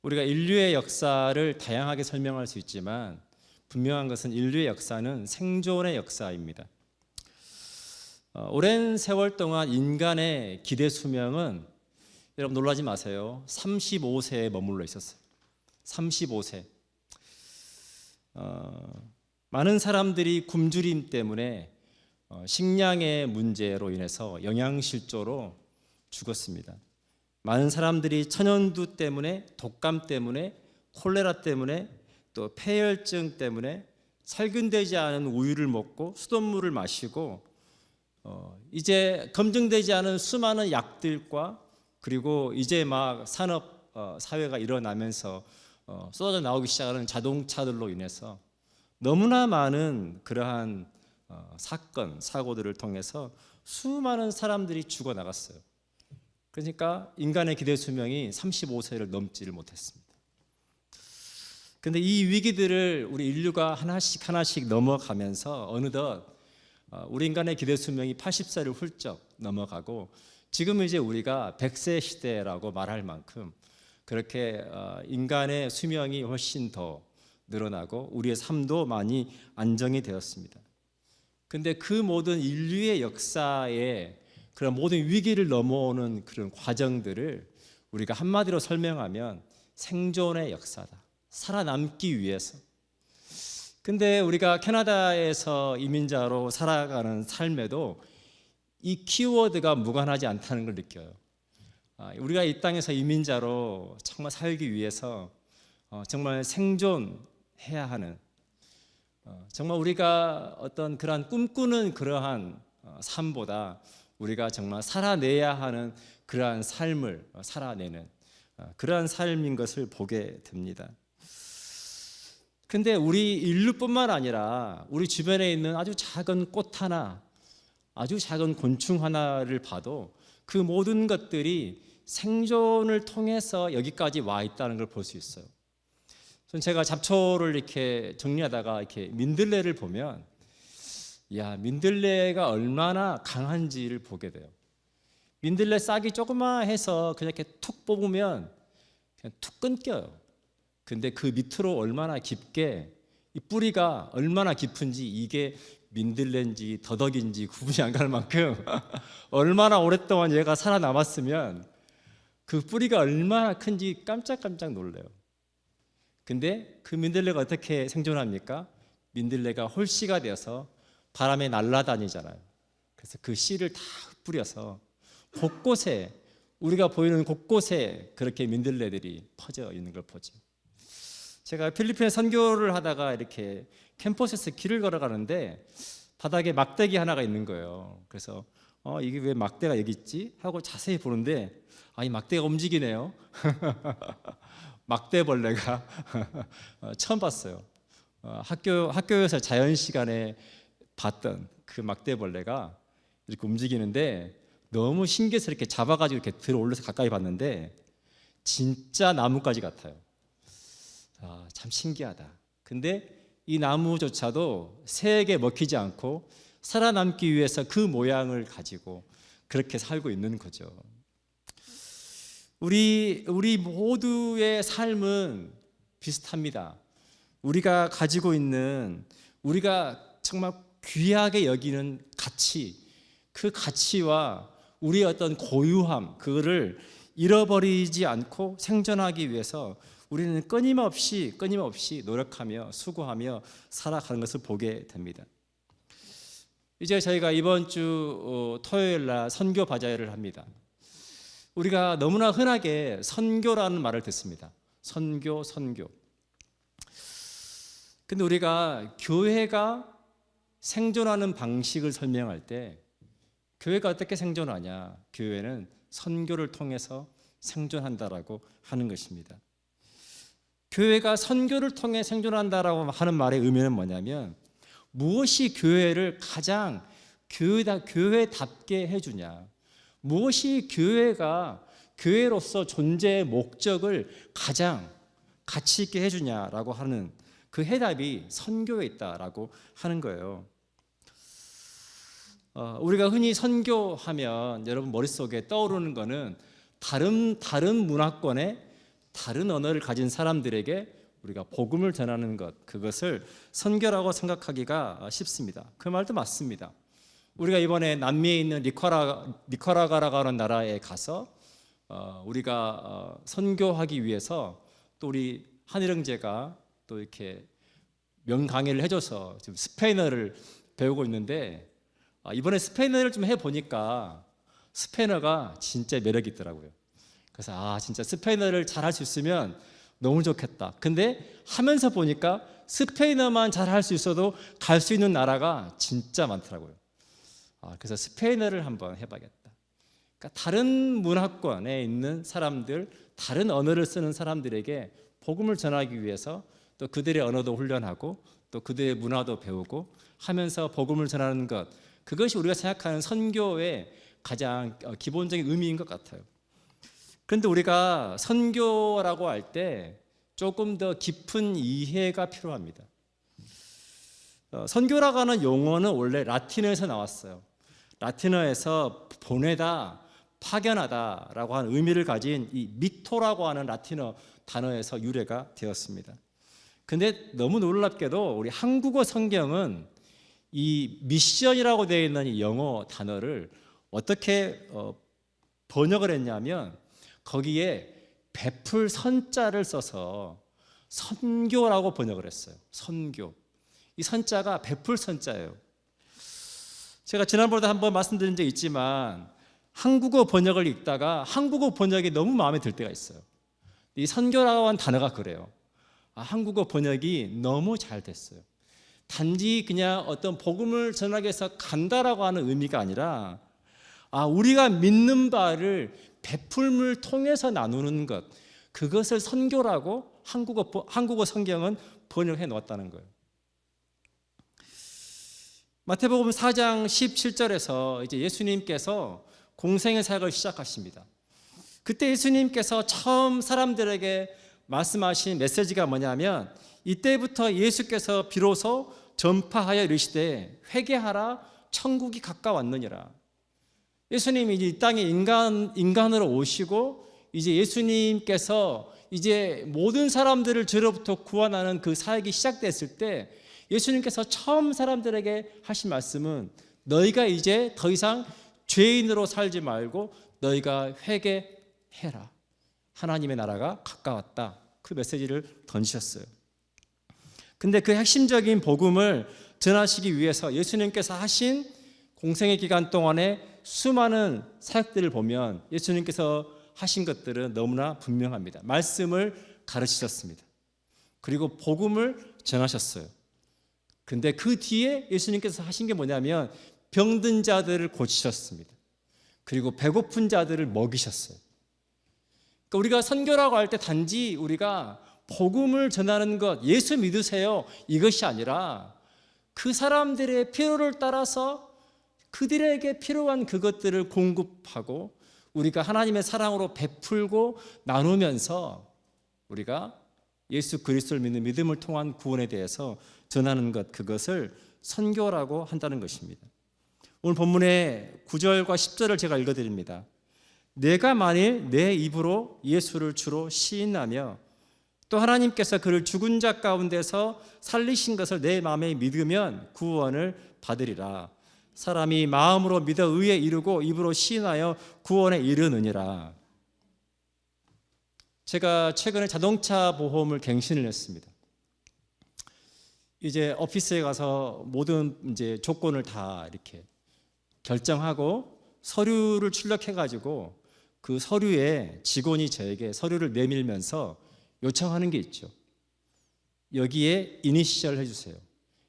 우리가 인류의 역사를 다양하게 설명할 수 있지만 분명한 것은 인류의 역사는 생존의 역사입니다. 오랜 세월 동안 인간의 기대 수명은 여러분 놀라지 마세요. 35세에 머물러 있었어요. 35세. 많은 사람들이 굶주림 때문에 식량의 문제로 인해서 영양실조로 죽었습니다. 많은 사람들이 천연두 때문에, 독감 때문에, 콜레라 때문에, 또 폐혈증 때문에 살균되지 않은 우유를 먹고 수돗물을 마시고 이제 검증되지 않은 수많은 약들과 그리고 이제 막 산업 사회가 일어나면서 쏟아져 나오기 시작하는 자동차들로 인해서 너무나 많은 그러한 사건, 사고들을 통해서 수많은 사람들이 죽어나갔어요. 그러니까 인간의 기대 수명이 35세를 넘지를 못했습니다. 그런데 이 위기들을 우리 인류가 하나씩 하나씩 넘어가면서 어느덧 우리 인간의 기대 수명이 80세를 훌쩍 넘어가고 지금은 이제 우리가 100세 시대라고 말할 만큼 그렇게 인간의 수명이 훨씬 더 늘어나고 우리의 삶도 많이 안정이 되었습니다. 그런데 그 모든 인류의 역사에 그런 모든 위기를 넘어오는 그런 과정들을 우리가 한마디로 설명하면 생존의 역사다. 살아남기 위해서. 근데 우리가 캐나다에서 이민자로 살아가는 삶에도 이 키워드가 무관하지 않다는 걸 느껴요. 우리가 이 땅에서 이민자로 정말 살기 위해서 정말 생존해야 하는, 정말 우리가 어떤 그러한 꿈꾸는 그러한 삶보다 우리가 정말 살아내야 하는 그러한 삶을 살아내는 그러한 삶인 것을 보게 됩니다. 근데 우리 인류뿐만 아니라 우리 주변에 있는 아주 작은 꽃 하나, 아주 작은 곤충 하나를 봐도 그 모든 것들이 생존을 통해서 여기까지 와 있다는 걸 볼 수 있어요. 제가 잡초를 이렇게 정리하다가 이렇게 민들레를 보면 야, 민들레가 얼마나 강한지를 보게 돼요. 민들레 싹이 조그마해서 그냥 이렇게 툭 뽑으면 그냥 툭 끊겨요. 근데 그 밑으로 얼마나 깊게 이 뿌리가 얼마나 깊은지 이게 민들레인지 더덕인지 구분이 안 갈 만큼 얼마나 오랫동안 얘가 살아남았으면 그 뿌리가 얼마나 큰지 깜짝깜짝 놀래요. 근데 그 민들레가 어떻게 생존합니까? 민들레가 홀씨가 되어서 바람에 날아다니잖아요. 그래서 그 씨를 다 뿌려서 곳곳에, 우리가 보이는 곳곳에 그렇게 민들레들이 퍼져 있는 걸 보죠. 제가 필리핀에 선교를 하다가 이렇게 캠퍼스에서 길을 걸어가는데 바닥에 막대기 하나가 있는 거예요. 그래서 이게 왜 막대가 여기 있지? 하고 자세히 보는데 이 막대가 움직이네요. 막대벌레가 처음 봤어요. 학교에서 자연 시간에 봤던 그 막대벌레가 이렇게 움직이는데 너무 신기해서 이렇게 잡아가지고 이렇게 들어 올려서 가까이 봤는데 진짜 나뭇가지 같아요. 참 신기하다. 근데 이 나무조차도 새에게 먹히지 않고 살아남기 위해서 그 모양을 가지고 그렇게 살고 있는 거죠. 우리 모두의 삶은 비슷합니다. 우리가 가지고 있는, 우리가 정말 귀하게 여기는 가치, 그 가치와 우리의 어떤 고유함, 그거를 잃어버리지 않고 생존하기 위해서 우리는 끊임없이 노력하며 수고하며 살아가는 것을 보게 됩니다. 이제 저희가 이번 주 토요일 날 선교 바자회를 합니다. 우리가 너무나 흔하게 선교라는 말을 듣습니다. 선교. 근데 우리가 교회가 생존하는 방식을 설명할 때 교회가 어떻게 생존하냐? 교회는 선교를 통해서 생존한다라고 하는 것입니다. 교회가 선교를 통해 생존한다라고 하는 말의 의미는 뭐냐면 무엇이 교회를 가장 교회답게 해주냐, 무엇이 교회가 교회로서 존재의 목적을 가장 가치 있게 해주냐라고 하는 그 해답이 선교에 있다라고 하는 거예요. 우리가 흔히 선교하면 여러분 머릿속에 떠오르는 거는 다른 문화권의 다른 언어를 가진 사람들에게 우리가 복음을 전하는 것, 그것을 선교라고 생각하기가 쉽습니다. 그 말도 맞습니다. 우리가 이번에 남미에 있는 니카라과라고 하는 나라에 가서 우리가 선교하기 위해서 또 우리 한일 형제가 또 이렇게 명강의를 해줘서 지금 스페인어를 배우고 있는데, 이번에 스페인어를 좀 해보니까 스페인어가 진짜 매력이 있더라고요. 그래서 진짜 스페인어를 잘할 수 있으면 너무 좋겠다. 근데 하면서 보니까 스페인어만 잘할 수 있어도 갈 수 있는 나라가 진짜 많더라고요. 그래서 스페인어를 한번 해봐야겠다. 그러니까 다른 문화권에 있는 사람들, 다른 언어를 쓰는 사람들에게 복음을 전하기 위해서 또 그들의 언어도 훈련하고 또 그들의 문화도 배우고 하면서 복음을 전하는 것, 그것이 우리가 생각하는 선교의 가장 기본적인 의미인 것 같아요. 그런데 우리가 선교라고 할 때 조금 더 깊은 이해가 필요합니다. 선교라고 하는 용어는 원래 라틴어에서 나왔어요. 라틴어에서 보내다, 파견하다라고 하는 의미를 가진 이 미토라고 하는 라틴어 단어에서 유래가 되었습니다. 근데 너무 놀랍게도 우리 한국어 성경은 이 미션이라고 되어 있는 이 영어 단어를 어떻게 번역을 했냐면 거기에 베풀 선자를 써서 선교라고 번역을 했어요. 선교. 이 선자가 베풀 선자예요. 제가 지난번에도 한번 말씀드린 적이 있지만 한국어 번역을 읽다가 한국어 번역이 너무 마음에 들 때가 있어요. 이 선교라고 하는 단어가 그래요. 한국어 번역이 너무 잘 됐어요. 단지 그냥 어떤 복음을 전하기 위해서 간다라고 하는 의미가 아니라 우리가 믿는 바를 베풀음을 통해서 나누는 것, 그것을 선교라고 한국어 성경은 번역해 놓았다는 거예요. 마태복음 4장 17절에서 이제 예수님께서 공생의 사역을 시작하십니다. 그때 예수님께서 처음 사람들에게 말씀하신 메시지가 뭐냐면 이때부터 예수께서 비로소 전파하여 이르시되 회개하라 천국이 가까웠느니라. 예수님이 이제 이 땅에 인간으로 오시고 이제 예수님께서 이제 모든 사람들을 죄로부터 구원하는 그 사역이 시작됐을 때 예수님께서 처음 사람들에게 하신 말씀은 너희가 이제 더 이상 죄인으로 살지 말고 너희가 회개해라. 하나님의 나라가 가까웠다. 그 메시지를 던지셨어요. 근데 그 핵심적인 복음을 전하시기 위해서 예수님께서 하신 공생의 기간 동안에 수많은 사역들을 보면 예수님께서 하신 것들은 너무나 분명합니다. 말씀을 가르치셨습니다. 그리고 복음을 전하셨어요. 근데 그 뒤에 예수님께서 하신 게 뭐냐면 병든 자들을 고치셨습니다. 그리고 배고픈 자들을 먹이셨어요. 그러니까 우리가 선교라고 할 때 단지 우리가 복음을 전하는 것, 예수 믿으세요, 이것이 아니라 그 사람들의 필요를 따라서 그들에게 필요한 그것들을 공급하고 우리가 하나님의 사랑으로 베풀고 나누면서 우리가 예수 그리스도를 믿는 믿음을 통한 구원에 대해서 전하는 것, 그것을 선교라고 한다는 것입니다. 오늘 본문의 9절과 10절을 제가 읽어드립니다. 내가 만일 내 입으로 예수를 주로 시인하며 또 하나님께서 그를 죽은 자 가운데서 살리신 것을 내 마음에 믿으면 구원을 받으리라. 사람이 마음으로 믿어 의에 이르고 입으로 시인하여 구원에 이르느니라. 제가 최근에 자동차 보험을 갱신을 했습니다. 이제 오피스에 가서 모든 이제 조건을 다 이렇게 결정하고 서류를 출력해가지고 그 서류에 직원이 저에게 서류를 내밀면서 요청하는 게 있죠. 여기에 이니셜 해주세요.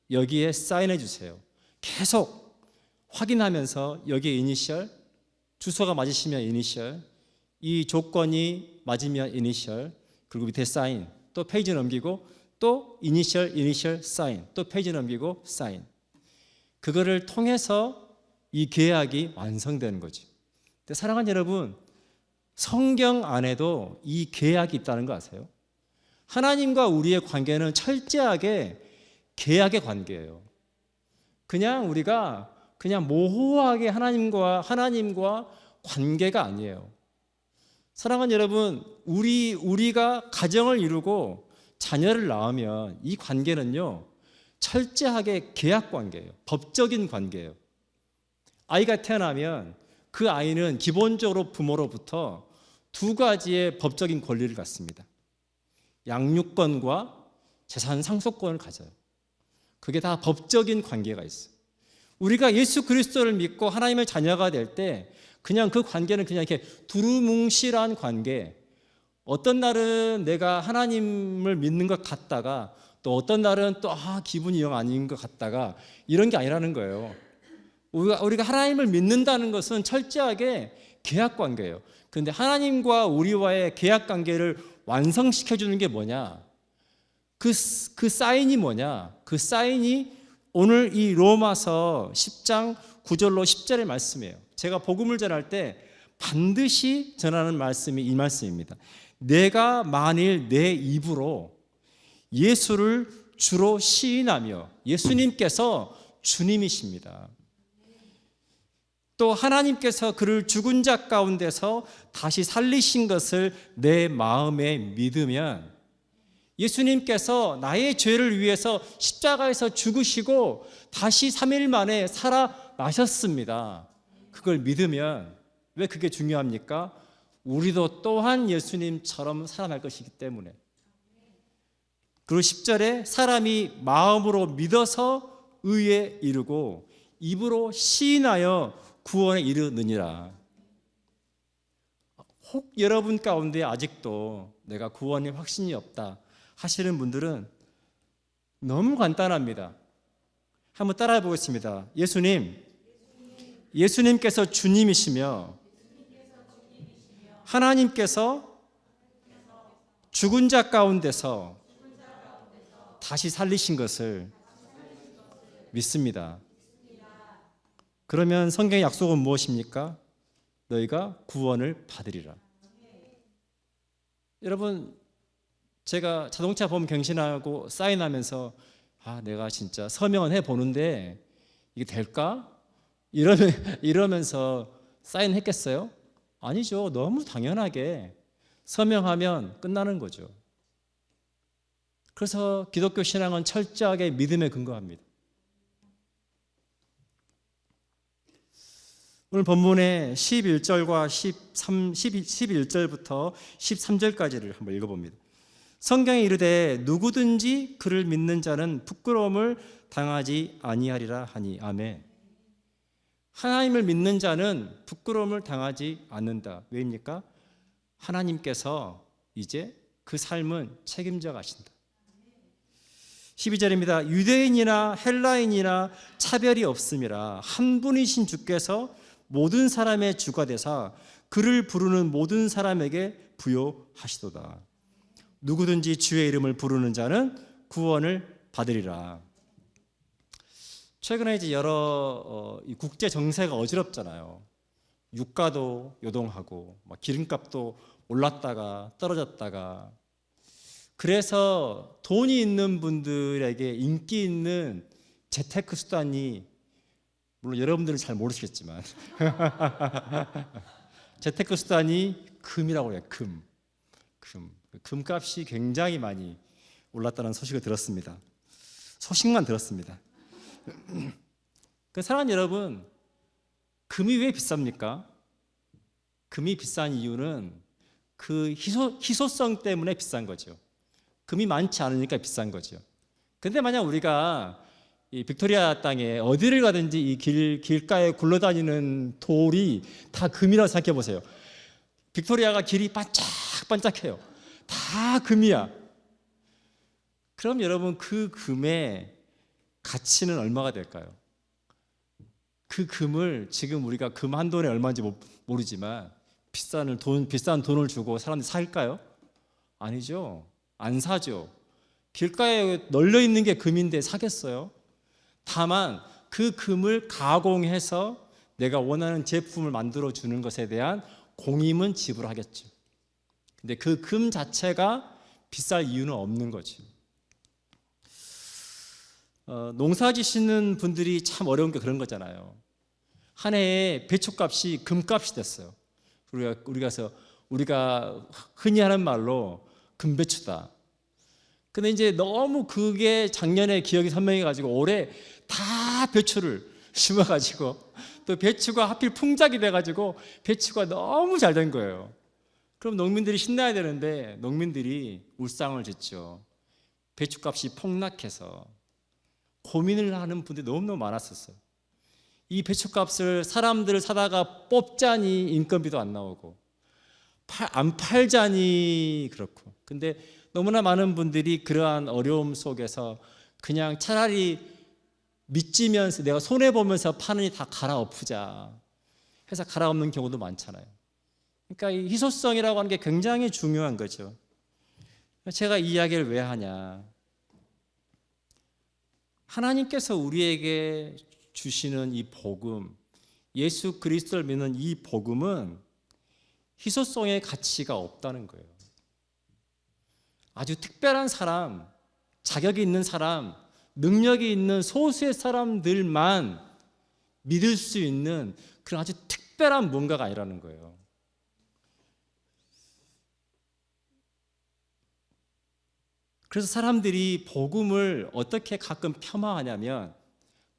여기에 사인해 주세요. 계속 확인하면서 여기에 이니셜, 주소가 맞으시면 이니셜, 이 조건이 맞으면 이니셜, 그리고 밑에 사인, 또 페이지 넘기고 또 이니셜 사인, 또 페이지 넘기고 사인. 그거를 통해서 이 계약이 완성되는 거죠. 근데 사랑하는 여러분, 성경 안에도 이 계약이 있다는 거 아세요? 하나님과 우리의 관계는 철저하게 계약의 관계예요. 그냥 우리가 그냥 모호하게 하나님과 관계가 아니에요. 사랑하는 여러분, 우리가 가정을 이루고 자녀를 낳으면 이 관계는요, 철저하게 계약 관계예요. 법적인 관계예요. 아이가 태어나면 그 아이는 기본적으로 부모로부터 두 가지의 법적인 권리를 갖습니다. 양육권과 재산 상속권을 가져요. 그게 다 법적인 관계가 있어요. 우리가 예수 그리스도를 믿고 하나님의 자녀가 될 때 그냥 그 관계는 그냥 이렇게 두루뭉실한 관계. 어떤 날은 내가 하나님을 믿는 것 같다가 또 어떤 날은 또 기분이 영 아닌 것 같다가 이런 게 아니라는 거예요. 우리가 하나님을 믿는다는 것은 철저하게 계약 관계예요. 그런데 하나님과 우리와의 계약 관계를 완성시켜 주는 게 뭐냐? 그 사인이 뭐냐? 그 사인이 오늘 이 로마서 10장 9절로 10절의 말씀이에요. 제가 복음을 전할 때 반드시 전하는 말씀이 이 말씀입니다. 내가 만일 내 입으로 예수를 주로 시인하며, 예수님께서 주님이십니다. 또 하나님께서 그를 죽은 자 가운데서 다시 살리신 것을 내 마음에 믿으면, 예수님께서 나의 죄를 위해서 십자가에서 죽으시고 다시 3일 만에 살아나셨습니다. 그걸 믿으면, 왜 그게 중요합니까? 우리도 또한 예수님처럼 살아날 것이기 때문에. 그리고 10절에 사람이 마음으로 믿어서 의에 이르고 입으로 시인하여 구원에 이르느니라. 혹 여러분 가운데 아직도 내가 구원에 확신이 없다 하시는 분들은 너무 간단합니다. 한번 따라해 보겠습니다. 예수님께서 주님이시며 하나님께서 죽은 자 가운데서 다시 살리신 것을 믿습니다. 그러면 성경의 약속은 무엇입니까? 너희가 구원을 받으리라. 여러분, 제가 자동차 보험 갱신하고 사인하면서 내가 진짜 서명은 해보는데 이게 될까? 이러면서 사인했겠어요? 아니죠. 너무 당연하게 서명하면 끝나는 거죠. 그래서 기독교 신앙은 철저하게 믿음에 근거합니다. 오늘 본문의 11절과 11절부터 13절까지를 한번 읽어봅니다. 성경에 이르되 누구든지 그를 믿는 자는 부끄러움을 당하지 아니하리라 하니. 아멘. 하나님을 믿는 자는 부끄러움을 당하지 않는다. 왜입니까? 하나님께서 이제 그 삶은 책임져 가신다. 12절입니다. 유대인이나 헬라인이나 차별이 없음이라 한 분이신 주께서 모든 사람의 주가 되사 그를 부르는 모든 사람에게 부요하시도다. 누구든지 주의 이름을 부르는 자는 구원을 받으리라. 최근에 이제 여러 국제 정세가 어지럽잖아요. 유가도 요동하고 기름값도 올랐다가 떨어졌다가. 그래서 돈이 있는 분들에게 인기 있는 재테크 수단이, 물론 여러분들은 잘 모르시겠지만 재테크 수단이 금이라고 해요. 금값이 굉장히 많이 올랐다는 소식을 들었습니다. 소식만 들었습니다. 사랑하는 여러분, 금이 왜 비쌉니까? 금이 비싼 이유는 그 희소성 때문에 비싼 거죠. 금이 많지 않으니까 비싼 거죠. 근데 만약 우리가 이 빅토리아 땅에 어디를 가든지 이 길가에 굴러다니는 돌이 다 금이라고 생각해 보세요. 빅토리아가 길이 반짝반짝해요. 다 금이야. 그럼 여러분, 그 금의 가치는 얼마가 될까요? 그 금을 지금 우리가 금 한 돈에 얼마인지 모르지만 비싼 돈을 주고 사람들이 살까요? 아니죠. 안 사죠. 길가에 널려 있는 게 금인데 사겠어요? 다만 그 금을 가공해서 내가 원하는 제품을 만들어 주는 것에 대한 공임은 지불하겠죠. 근데 그 금 자체가 비쌀 이유는 없는 거죠. 농사 지시는 분들이 참 어려운 게 그런 거잖아요. 한 해에 배추값이 금값이 됐어요. 우리가 가서 우리가 흔히 하는 말로 금배추다. 근데 이제 너무 그게 작년에 기억이 선명해가지고 올해 다 배추를 심어가지고 또 배추가 하필 풍작이 돼가지고 배추가 너무 잘 된 거예요. 그럼 농민들이 신나야 되는데 농민들이 울상을 짓죠. 배추값이 폭락해서 고민을 하는 분들이 너무너무 많았었어요. 이 배추값을 사람들 사다가 뽑자니 인건비도 안 나오고 안 팔자니 그렇고. 근데 너무나 많은 분들이 그러한 어려움 속에서 그냥 차라리 믿지면서 내가 손해보면서 파느니 다 갈아엎으자 해서 갈아엎는 경우도 많잖아요. 그러니까 이 희소성이라고 하는 게 굉장히 중요한 거죠. 제가 이 이야기를 왜 하냐. 하나님께서 우리에게 주시는 이 복음, 예수 그리스도를 믿는 이 복음은 희소성의 가치가 없다는 거예요. 아주 특별한 사람, 자격이 있는 사람, 능력이 있는 소수의 사람들만 믿을 수 있는 그런 아주 특별한 뭔가가 아니라는 거예요. 그래서 사람들이 복음을 어떻게 가끔 폄하하냐면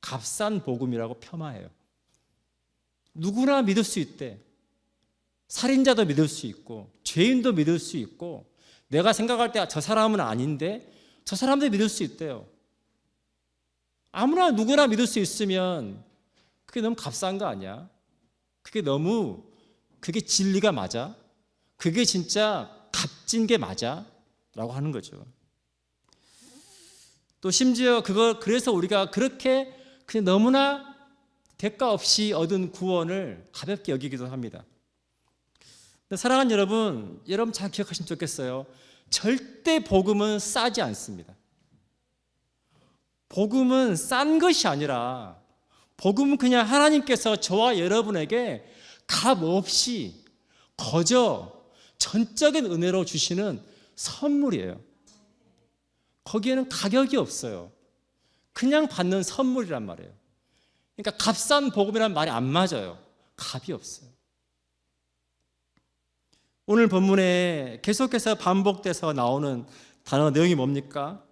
값싼 복음이라고 폄하해요. 누구나 믿을 수 있대. 살인자도 믿을 수 있고 죄인도 믿을 수 있고 내가 생각할 때 저 사람은 아닌데 저 사람도 믿을 수 있대요. 아무나 누구나 믿을 수 있으면 그게 너무 값싼 거 아니야? 그게 진리가 맞아? 그게 진짜 값진 게 맞아? 라고 하는 거죠. 또 심지어 그래서 우리가 그렇게 그냥 너무나 대가 없이 얻은 구원을 가볍게 여기기도 합니다. 사랑하는 여러분 잘 기억하시면 좋겠어요. 절대 복음은 싸지 않습니다. 복음은 싼 것이 아니라 복음은 그냥 하나님께서 저와 여러분에게 값 없이 거저 전적인 은혜로 주시는 선물이에요. 거기에는 가격이 없어요. 그냥 받는 선물이란 말이에요. 그러니까 값싼 복음이란 말이 안 맞아요. 값이 없어요. 오늘 본문에 계속해서 반복돼서 나오는 단어 내용이 뭡니까?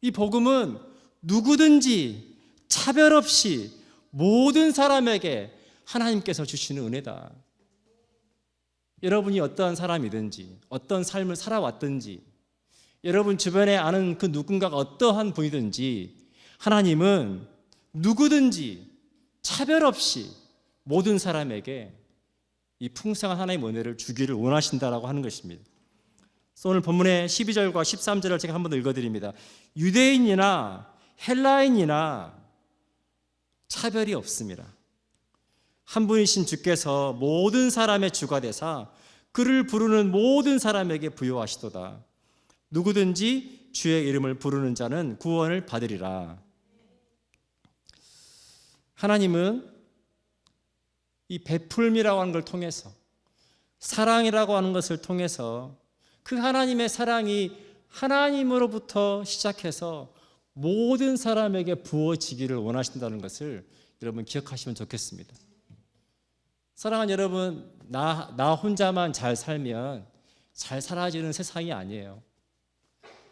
이 복음은 누구든지 차별 없이 모든 사람에게 하나님께서 주시는 은혜다. 여러분이 어떠한 사람이든지 어떤 삶을 살아왔든지 여러분 주변에 아는 그 누군가가 어떠한 분이든지 하나님은 누구든지 차별 없이 모든 사람에게 이 풍성한 하나님의 은혜를 주기를 원하신다라고 하는 것입니다. 그래서 오늘 본문의 12절과 13절을 제가 한번 더 읽어드립니다. 유대인이나 헬라인이나 차별이 없습니다. 한 분이신 주께서 모든 사람의 주가 되사 그를 부르는 모든 사람에게 부여하시도다. 누구든지 주의 이름을 부르는 자는 구원을 받으리라. 하나님은 이 베풀미라고 하는 걸 통해서 사랑이라고 하는 것을 통해서 그 하나님의 사랑이 하나님으로부터 시작해서 모든 사람에게 부어지기를 원하신다는 것을 여러분 기억하시면 좋겠습니다. 사랑하는 여러분, 나 혼자만 잘 살면 잘 살아지는 세상이 아니에요.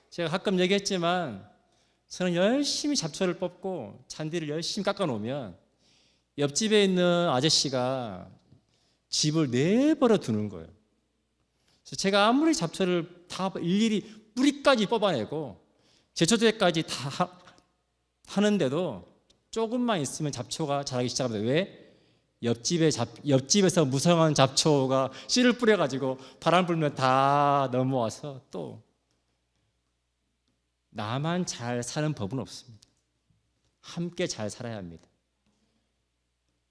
제가 가끔 얘기했지만 저는 열심히 잡초를 뽑고 잔디를 열심히 깎아놓으면 옆집에 있는 아저씨가 집을 내버려 두는 거예요. 그래서 제가 아무리 잡초를 다 일일이 뿌리까지 뽑아내고 제초제까지 다 하는데도 조금만 있으면 잡초가 자라기 시작합니다. 왜? 옆집에서 무성한 잡초가 씨를 뿌려가지고 바람 불면 다 넘어와서 또 나만 잘 사는 법은 없습니다. 함께 잘 살아야 합니다.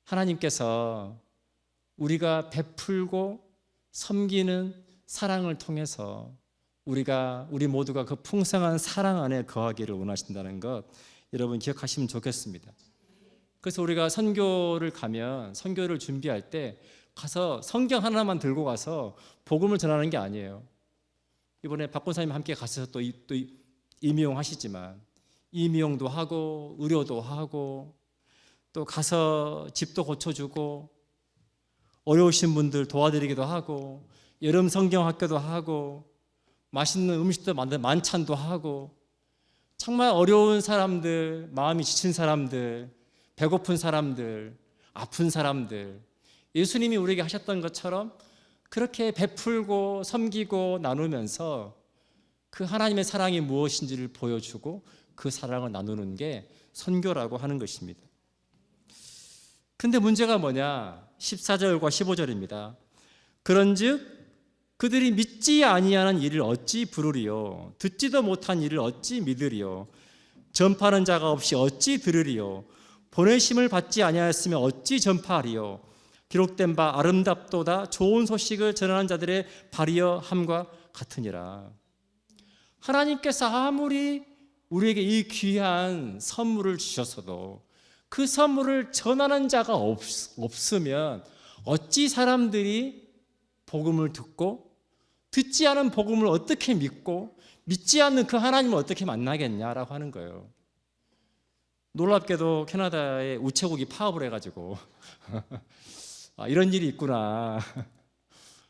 하나님께서 우리가 베풀고 섬기는 사랑을 통해서 우리 모두가 그 풍성한 사랑 안에 거하기를 원하신다는 것 여러분 기억하시면 좋겠습니다. 그래서 우리가 선교를 가면 선교를 준비할 때 가서 성경 하나만 들고 가서 복음을 전하는 게 아니에요. 이번에 박 권사님 함께 가셔서 또 임용 하시지만 임용도 하고 의료도 하고 또 가서 집도 고쳐주고 어려우신 분들 도와드리기도 하고 여름 성경 학교도 하고 맛있는 음식도 만든 만찬도 하고 정말 어려운 사람들, 마음이 지친 사람들, 배고픈 사람들, 아픈 사람들, 예수님이 우리에게 하셨던 것처럼 그렇게 베풀고 섬기고 나누면서 그 하나님의 사랑이 무엇인지를 보여주고 그 사랑을 나누는 게 선교라고 하는 것입니다. 근데 문제가 뭐냐? 14절과 15절입니다. 그런즉 그들이 믿지 아니하는 일을 어찌 부르리요? 듣지도 못한 일을 어찌 믿으리요? 전파하는 자가 없이 어찌 들으리요? 보내심을 받지 아니하였으면 어찌 전파하리요? 기록된 바 아름답도다 좋은 소식을 전하는 자들의 발이여 함과 같으니라. 하나님께서 아무리 우리에게 이 귀한 선물을 주셨어도 그 선물을 전하는 자가 없으면 어찌 사람들이 복음을 듣고 듣지 않은 복음을 어떻게 믿고 믿지 않는 그 하나님을 어떻게 만나겠냐라고 하는 거예요. 놀랍게도 캐나다에 우체국이 파업을 해가지고 아, 이런 일이 있구나.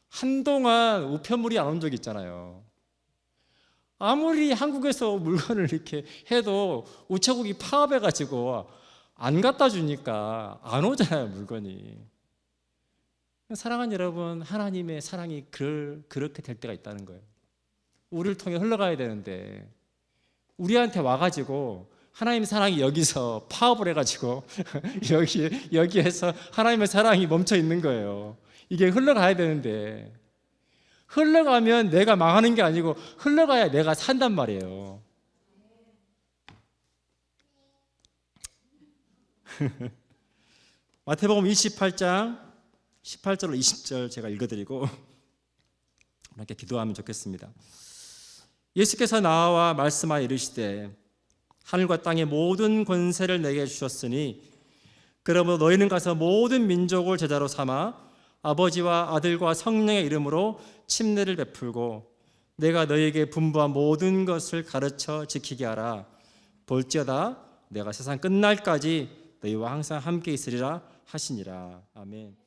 한동안 우편물이 안 온 적 있잖아요. 아무리 한국에서 물건을 이렇게 해도 우체국이 파업해가지고 안 갖다 주니까 안 오잖아요, 물건이. 사랑하는 여러분, 하나님의 사랑이 그렇게 될 때가 있다는 거예요. 우리를 통해 흘러가야 되는데 우리한테 와가지고 하나님의 사랑이 여기서 파업을 해가지고 여기에서 하나님의 사랑이 멈춰 있는 거예요. 이게 흘러가야 되는데 흘러가면 내가 망하는 게 아니고 흘러가야 내가 산단 말이에요. 마태복음 28장 18절로 20절 제가 읽어드리고 이렇게 기도하면 좋겠습니다. 예수께서 나와 말씀하여 이르시되 하늘과 땅의 모든 권세를 내게 주셨으니 그러므로 너희는 가서 모든 민족을 제자로 삼아 아버지와 아들과 성령의 이름으로 침례를 베풀고 내가 너희에게 분부한 모든 것을 가르쳐 지키게 하라. 볼지어다 내가 세상 끝날까지 너희와 항상 함께 있으리라 하시니라. 아멘.